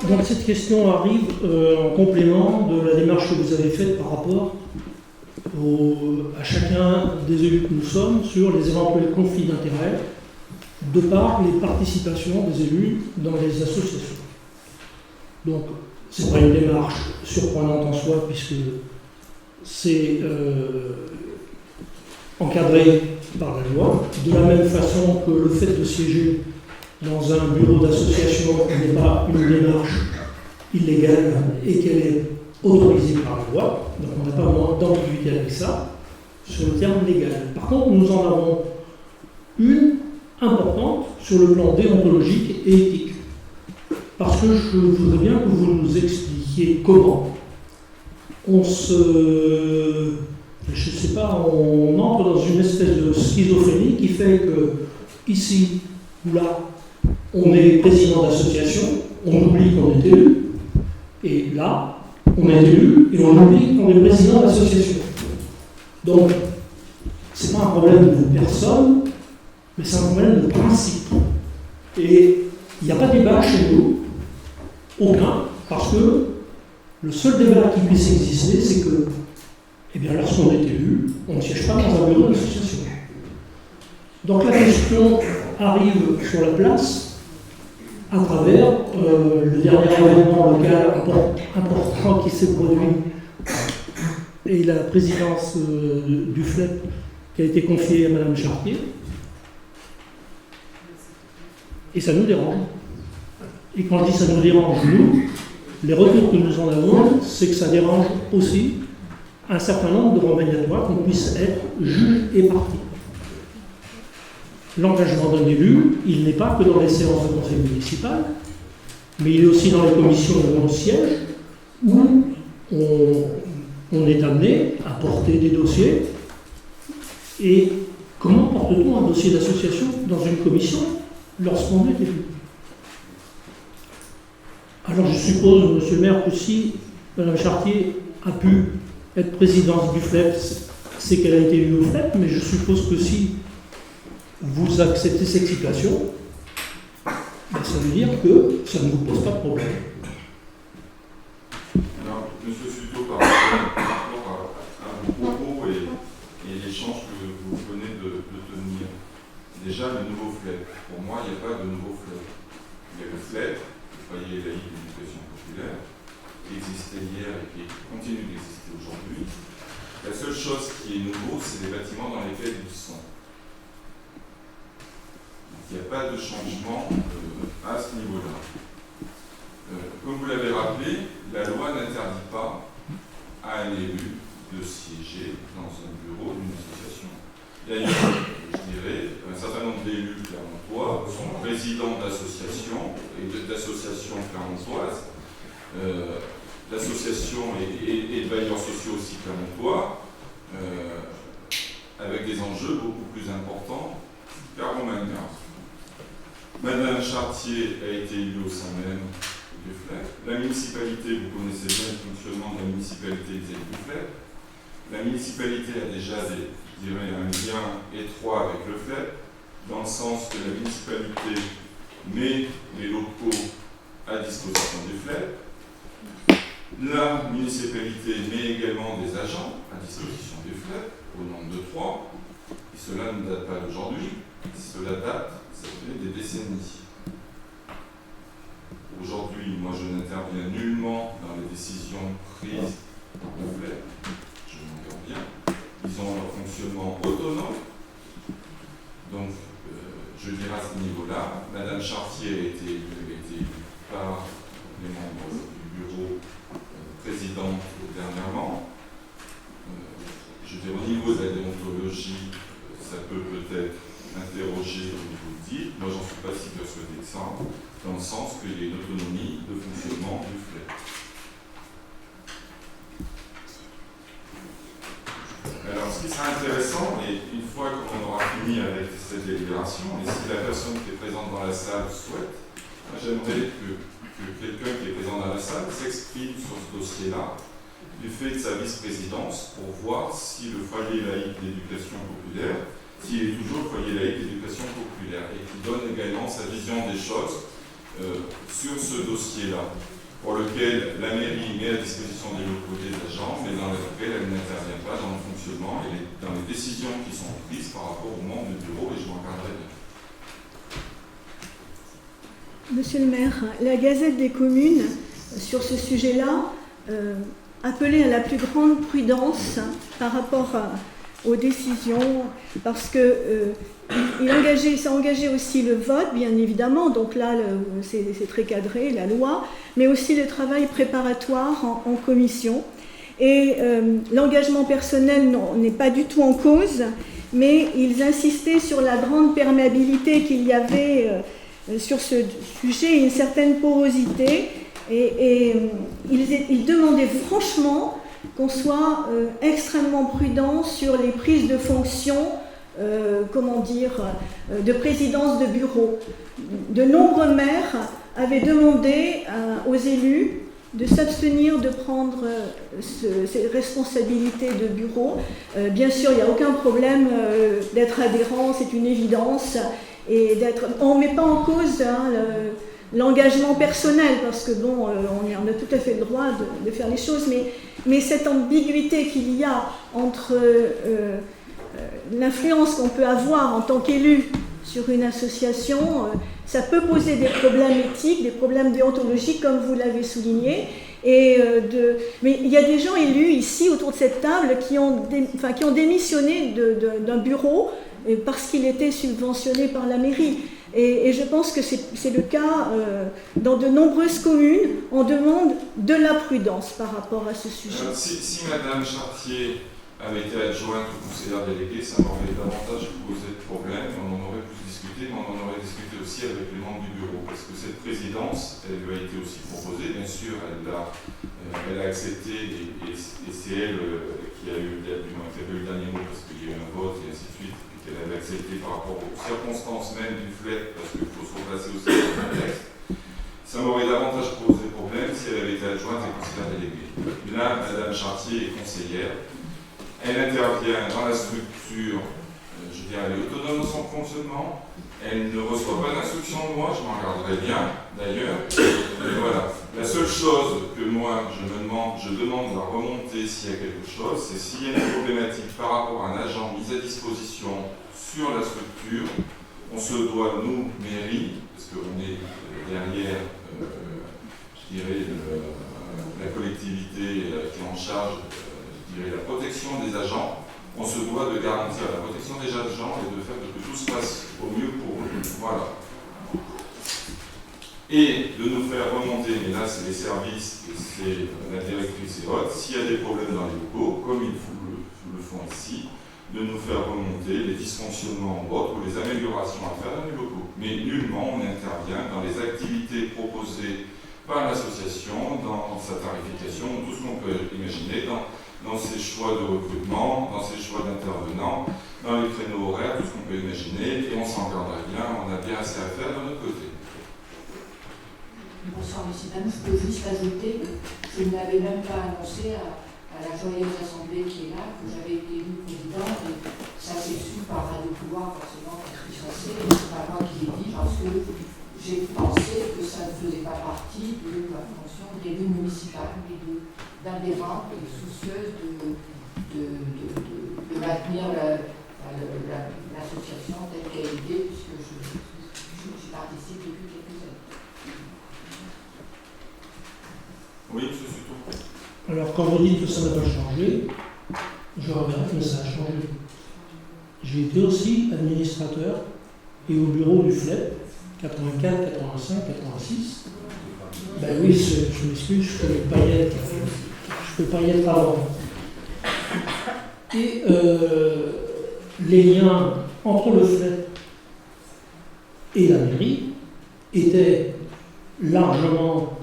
donc cette question arrive en complément de la démarche que vous avez faite par rapport à chacun des élus que nous sommes sur les éventuels conflits d'intérêts de par les participations des élus dans les associations. Donc, ce n'est pas une démarche surprenante en soi, puisque c'est encadré par la loi, de la même façon que le fait de siéger dans un bureau d'association n'est pas une démarche illégale et qu'elle est autorisée par la loi, donc on n'a pas moins d'ambiguïté avec ça, sur le terme légal. Par contre, nous en avons une importante sur le plan déontologique et éthique. Parce que je voudrais bien que vous nous expliquiez comment on entre dans une espèce de schizophrénie qui fait que ici ou là, on est président d'association, on oublie qu'on est élu, et là, on est élu et on oublie qu'on est président d'association. Donc, c'est pas un problème de personne, mais c'est un problème de principe. Et il n'y a pas de débat chez nous, aucun, parce que le seul débat qui puisse exister, c'est que, eh bien, lorsqu'on est élu, on ne siège pas dans un bureau d'association. Donc la question arrive sur la place à travers le dernier événement local important qui s'est produit et la présidence du FLEP qui a été confiée à Mme Chartier. Et ça nous dérange. Et quand je dis ça nous dérange, nous, les retours que nous en avons, c'est que ça dérange aussi un certain nombre de remaniatoires qu'on puisse être juge et partie. L'engagement d'un élu, il n'est pas que dans les séances de conseil municipal, mais il est aussi dans les commissions où on siège, où on est amené à porter des dossiers. Et comment porte-t-on un dossier d'association dans une commission lorsqu'on est élu? Alors je suppose, monsieur le maire, que si Mme Chartier a pu être présidente du FLEP, c'est qu'elle a été élue au FLEP, mais je suppose que si vous acceptez cette situation, ben ça veut dire que ça ne vous pose pas de problème. Alors, M. Suto, par rapport à vos propos et l'échange que vous venez de tenir, déjà le nouveau FLEP, pour moi, il n'y a pas de nouveau FLEP. Il y a le FLEP, le foyer laïque d'éducation populaire, qui existait hier et qui continue d'exister aujourd'hui. La seule chose qui est nouveau, c'est les bâtiments dans lesquels ils sont. Il n'y a pas de changement à ce niveau-là. Comme vous l'avez rappelé, la loi n'interdit pas à un élu de siéger dans un bureau d'une association. D'ailleurs, je dirais, un certain nombre d'élus clermontois sont présidents d'associations et d'associations clermontoises, d'associations et de bailleurs sociaux aussi clermontois, avec des enjeux beaucoup plus importants qu'à Romagna. Madame Chartier a été élue au sein même du FLEP. La municipalité, vous connaissez bien le fonctionnement de la municipalité des élus du FLEP. La municipalité a déjà un lien étroit avec le FLEP, dans le sens que la municipalité met les locaux à disposition du FLEP. La municipalité met également des agents à disposition du FLEP, au nombre de 3. Et cela ne date pas d'aujourd'hui, cela date. Ça fait des décennies. Aujourd'hui, moi, je n'interviens nullement dans les décisions prises au FLEP. Je m'interviens. Ils ont leur fonctionnement autonome. Donc, je dirais à ce niveau-là, Madame Chartier a été élue par les membres du bureau présidente dernièrement. Je veux dire, au niveau de la déontologie, ça peut peut-être interroger au niveau de dit. Moi, j'en suis pas si persuadé que ça, dans le sens qu'il y a une autonomie de fonctionnement du FLEP. Alors, ce qui sera intéressant, et une fois qu'on aura fini avec cette délibération, et si la personne qui est présente dans la salle souhaite, moi, j'aimerais que quelqu'un qui est présent dans la salle s'exprime sur ce dossier-là, du fait de sa vice-présidence, pour voir si le foyer laïque d'éducation populaire, s'il est toujours le foyer laïque d'éducation populaire, et qui donne également sa vision des choses sur ce dossier-là, pour lequel la mairie met à disposition des locaux des agents, mais dans lequel elle n'intervient pas dans le fonctionnement et dans les décisions qui sont prises par rapport au membre du bureau, et je m'encadrerai bien. Monsieur le maire, la Gazette des communes, sur ce sujet-là, appelait à la plus grande prudence par rapport aux décisions, parce que ça engageait aussi le vote, bien évidemment, donc là c'est très cadré, la loi, mais aussi le travail préparatoire en commission. Et l'engagement personnel n'est pas du tout en cause, mais ils insistaient sur la grande perméabilité qu'il y avait sur ce sujet, une certaine porosité, et ils demandaient franchement qu'on soit extrêmement prudent sur les prises de fonction, de présidence de bureau. De nombreux maires avaient demandé aux élus de s'abstenir de prendre ces responsabilités de bureau. Bien sûr, il n'y a aucun problème d'être adhérent, c'est une évidence, et on ne met pas en cause l'engagement personnel, parce que bon, on a tout à fait le droit de faire les choses, mais cette ambiguïté qu'il y a entre l'influence qu'on peut avoir en tant qu'élu sur une association, ça peut poser des problèmes éthiques, des problèmes déontologiques, comme vous l'avez souligné. Mais il y a des gens élus ici, autour de cette table, qui ont démissionné d'un bureau parce qu'il était subventionné par la mairie. Et je pense que c'est le cas dans de nombreuses communes. On demande de la prudence par rapport à ce sujet. Alors, si Madame Chartier avait été adjointe ou conseillère déléguée, ça m'aurait davantage posé de problème, on en aurait plus discuté, mais on en aurait discuté aussi avec les membres du bureau, parce que cette présidence, elle lui a été aussi proposée, bien sûr, elle a accepté, et c'est elle qui a eu le dernier mot, parce qu'il y a eu un vote, et ainsi de suite, et qu'elle avait accepté par rapport aux circonstances même du FLEP, parce qu'il faut se replacer aussi dans le contexte. Ça m'aurait davantage posé problème si elle avait été adjointe et conseillère déléguée. Mais là, Madame Chartier est conseillère. Elle intervient dans la structure, je dirais, elle est autonome dans son fonctionnement. Elle ne reçoit pas d'instruction de moi, je m'en garderai bien d'ailleurs. Mais voilà. La seule chose que moi je demande à remonter s'il y a quelque chose, c'est s'il y a une problématique par rapport à un agent mis à disposition sur la structure, on se doit, nous, mairie, parce qu'on est derrière, je dirais, la collectivité qui est en charge, la protection des agents, on se doit de garantir la protection des agents et de faire que tout se passe au mieux pour eux. Voilà. Et de nous faire remonter, mais là c'est les services, c'est la directrice et autres, s'il y a des problèmes dans les locaux, comme ils le font ici, de nous faire remonter les dysfonctionnements ou autres, ou les améliorations à faire dans les locaux. Mais nullement on intervient dans les activités proposées par l'association, dans sa tarification, tout ce qu'on peut imaginer, dans ses choix de recrutement, dans ses choix d'intervenants, dans les créneaux horaires, tout ce qu'on peut imaginer, et on s'en garderait bien, on a bien assez à faire de notre côté. Bonsoir, monsieur, madame, je peux juste ajouter que je n'avais même pas annoncé à la joyeuse assemblée qui est là que j'avais été élue présidente, et ça s'est su par Radio Pouvoir, forcément, parce que je suis censée, c'est pas moi qui l'ai dit, parce que j'ai pensé que ça ne faisait pas partie de la fonction d'élu municipal, mais d'adhérente et soucieuse de maintenir l'association telle qu'elle était, puisque j'y participe depuis quelques années. Oui, monsieur Suto. Alors, quand vous dites que ça n'a pas changé, je regrette, mais ça a changé. J'ai été aussi administrateur et au bureau du FLEP, 84, 85, 86. Ben oui, je m'excuse, je ne peux pas y être avant. Et les liens entre le FLEP et la mairie étaient largement,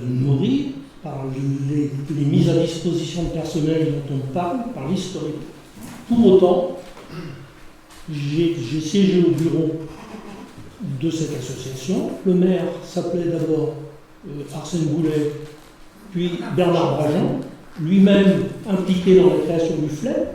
nourris par les mises à disposition de personnel dont on parle, par l'historique. Pour autant, j'ai siégé au bureau de cette association. Le maire s'appelait d'abord Arsène Boulet, puis Bernard Brageon, lui-même impliqué dans la création du FLEP.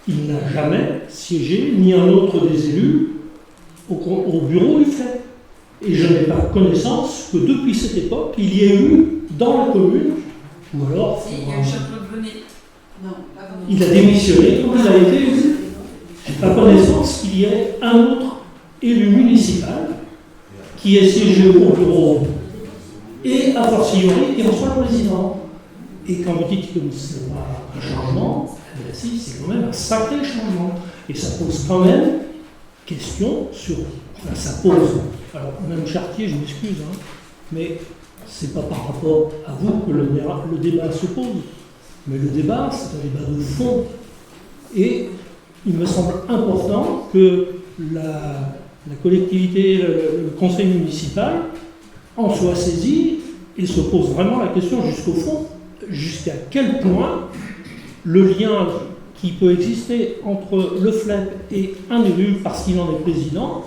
Il n'a jamais siégé, ni un autre des élus, au bureau du FLEP. Et je n'ai pas connaissance que depuis cette époque, il y ait eu dans la commune, ou alors Si, il y a eu Jean-Claude Bonnet. Non, pas Bonnet. il a démissionné quand il a été élu. Je n'ai pas connaissance qu'il y ait un autre élu municipal qui ait siégé au bureau et a fortiori qui en soit le président. Et quand vous dites que ce n'est pas un changement, eh bien si, c'est quand même un sacré changement. Et ça pose quand même question sur... Enfin, ça pose... Alors, Mme Chartier, je m'excuse, hein, mais c'est pas par rapport à vous que le débat se pose. Mais le débat, c'est un débat de fond. Et il me semble important que la collectivité, le conseil municipal en soit saisi et se pose vraiment la question jusqu'au fond, jusqu'à quel point le lien qui peut exister entre le FLEP et un élu parce qu'il en est président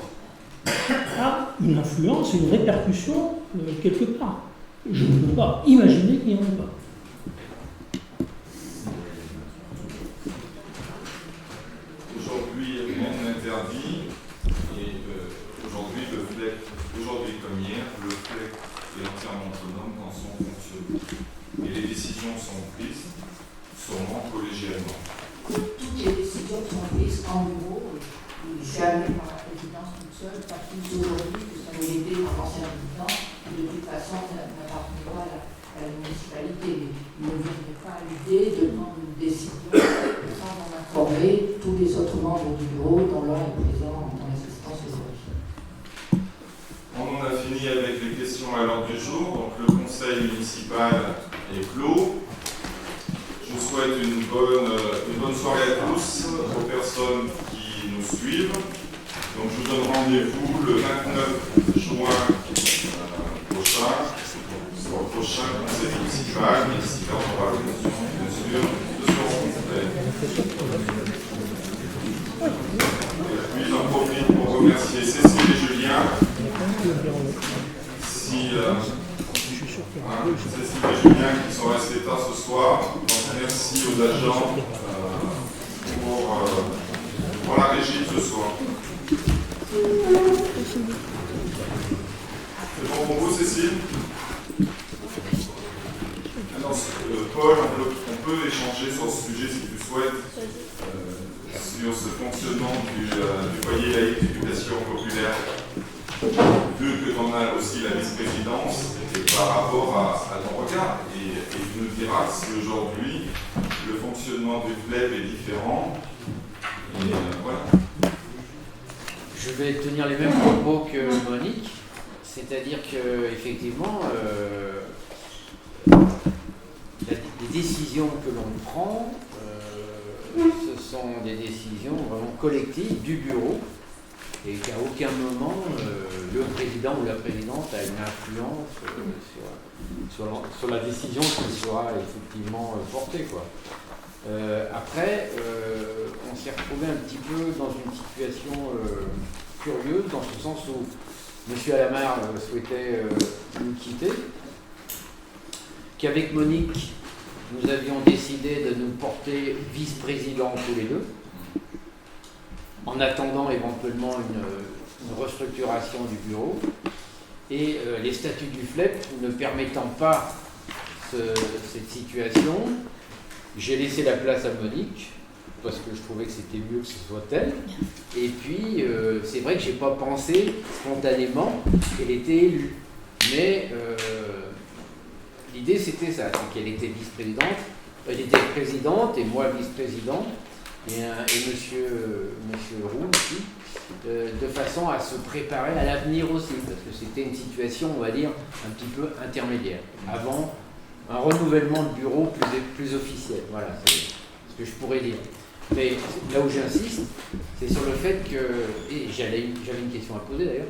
a une influence, une répercussion quelque part. Je ne peux pas imaginer qu'il n'y en ait pas. Aujourd'hui, on interdit, et aujourd'hui, le FLEP, aujourd'hui comme hier, le FLEP est entièrement autonome dans son fonctionnement. Et les décisions sont prises sûrement collégialement. Toutes les décisions sont prises en bureau, jamais par la présidence toute seule, pas plus aujourd'hui que ça nous l'était par l'ancien président, qui de toute façon n'appartenait pas à la municipalité. Mais il ne venait pas à l'idée de prendre une décision sans en informer tous les autres membres du bureau dont l'un est présent dans l'assistance aujourd'hui. On en a fini avec les questions à l'ordre du jour. Donc le conseil municipal est clos. Je vous souhaite une bonne soirée à tous, aux personnes qui nous suivent. Donc je vous donne rendez-vous le 29 juin prochain pour le prochain conseil municipal. Ici, on aura l'occasion, bien sûr, de se rencontrer. Et puis j'en profite pour remercier Cécile et Julien. Cécile et Julien qui sont restés tard ce soir. Donc merci aux agents pour la régie de ce soir. C'est bon pour vous, Cécile? Alors, Paul, on peut échanger sur ce sujet si tu souhaites, sur ce fonctionnement du foyer laïque d'éducation populaire, vu que tu en as aussi la vice-présidence, et par rapport à ton regard. Et tu nous diras si aujourd'hui le fonctionnement du FLEP est différent. Et voilà. Je vais tenir les mêmes propos que Monique, c'est-à-dire qu'effectivement, les décisions que l'on prend, ce sont des décisions vraiment collectives du bureau et qu'à aucun moment le président ou la présidente a une influence sur la décision qui sera effectivement portée, quoi. Après, on s'est retrouvé un petit peu dans une situation curieuse, dans ce sens où M. Alamar souhaitait nous quitter, qu'avec Monique, nous avions décidé de nous porter vice-présidents tous les deux, en attendant éventuellement une restructuration du bureau, et les statuts du FLEP ne permettant pas cette situation, j'ai laissé la place à Monique, parce que je trouvais que c'était mieux que ce soit elle. Et puis, c'est vrai que je n'ai pas pensé spontanément qu'elle était élue. Mais l'idée, c'était ça, c'est qu'elle était vice-présidente. Elle était présidente et moi vice-président. Et monsieur Roux aussi, de façon à se préparer à l'avenir aussi, parce que c'était une situation, on va dire, un petit peu intermédiaire, avant un renouvellement de bureau plus officiel. Voilà, c'est ce que je pourrais dire. Mais là où j'insiste, c'est sur le fait que, et j'avais une question à poser d'ailleurs,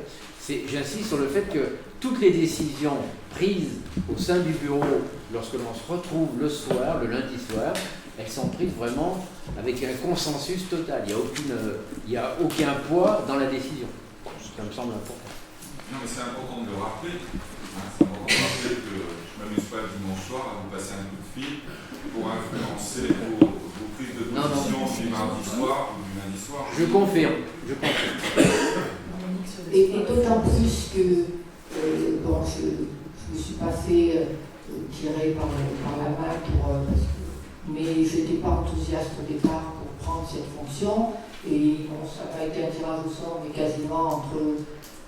j'insiste sur le fait que toutes les décisions prises au sein du bureau, lorsque l'on se retrouve le soir, le lundi soir, elles sont prises vraiment avec un consensus total. Il n'y a aucun poids dans la décision. Ça me semble important. Non, mais c'est important de le rappeler. C'est important de rappeler que je ne m'amuse pas le dimanche soir à vous passer un coup de fil pour influencer vos prises de position du mardi soir ou du lundi soir. Je confirme. Et d'autant plus que je ne me suis pas fait tirer par la main mais je n'étais pas enthousiaste au départ pour prendre cette fonction. Et bon, ça n'a pas été un tirage au sort, mais quasiment entre.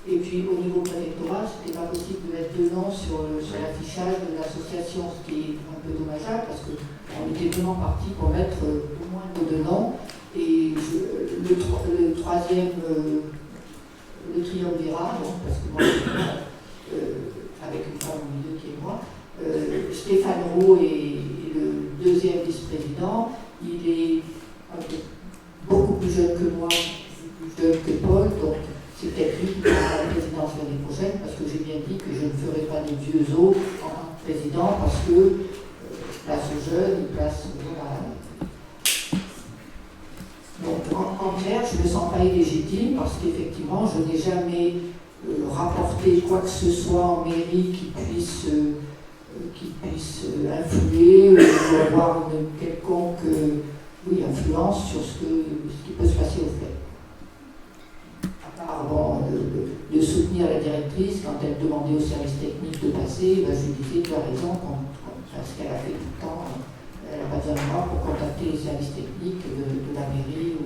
Et puis au niveau préfectoral, c'était pas possible de mettre deux noms sur l'affichage de l'association, ce qui est un peu dommageable parce qu'on était vraiment parti pour mettre au moins deux noms. Et le troisième, le triumvirat, parce que moi, avec une femme au milieu qui est moi, Stéphane Roux est le deuxième vice-président. Il est beaucoup plus jeune que moi, plus jeune que Paul, donc c'est peut-être lui qui prendra la présidence l'année prochaine, parce que j'ai bien dit que je ne ferai pas des vieux os en tant que président, parce que place aux jeunes, place voilà. Donc en clair, je ne me sens pas illégitime, parce qu'effectivement, je n'ai jamais rapporté quoi que ce soit en mairie qui puisse influer ou avoir une quelconque influence sur ce qui peut se passer au fait. À part de soutenir la directrice quand elle demandait au service technique de passer, je lui disais tu as raison, parce qu'elle a fait tout le temps, elle n'a pas besoin de moi pour contacter les services techniques de la mairie ou